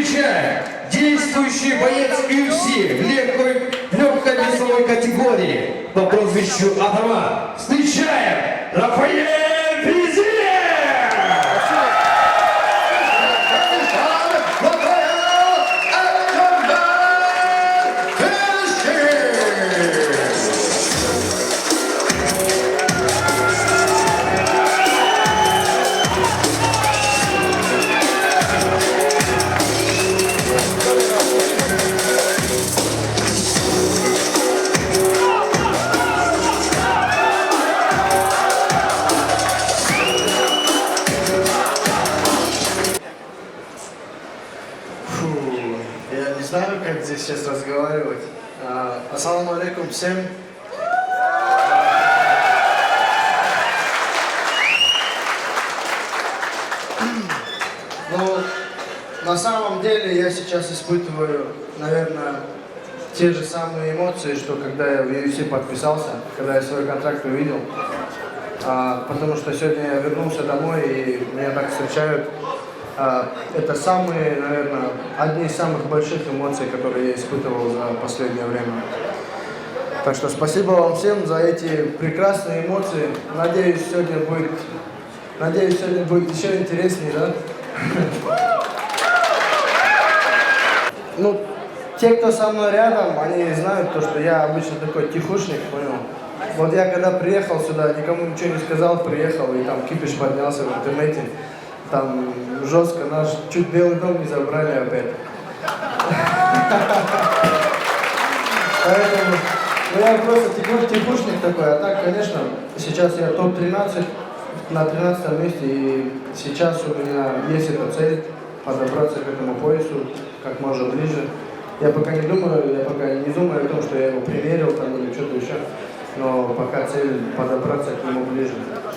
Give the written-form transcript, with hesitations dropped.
Встречаем действующий боец UFC легкой весовой категории по прозвищу Атаман. Встречаем Рафаэль Физиев! Я не знаю, как здесь сейчас разговаривать. Ассаламу алейкум всем. Ну, на самом деле я сейчас испытываю, наверное, те же самые эмоции, что когда я в UFC подписался, когда я свой контракт увидел. Потому что сегодня я вернулся домой и меня так встречают. Это самые, наверное, одни из самых больших эмоций, которые я испытывал за последнее время. Так что спасибо вам всем за эти прекрасные эмоции. Надеюсь, сегодня будет еще интереснее, да? Ну, те, кто со мной рядом, они знают то, что я обычно такой тихушник, понял? Вот я когда приехал сюда, никому ничего не сказал, приехал, и там кипиш поднялся в интернете. Там жестко, наш чуть Белый дом не забрали опять. Поэтому, ну я просто тихушник такой, а так, конечно, сейчас я топ-13, на 13 месте, и сейчас у меня есть эта цель подобраться к этому поясу как можно ближе. Я пока не думаю о том, что я его примерил там или что-то еще, но пока цель подобраться к нему ближе.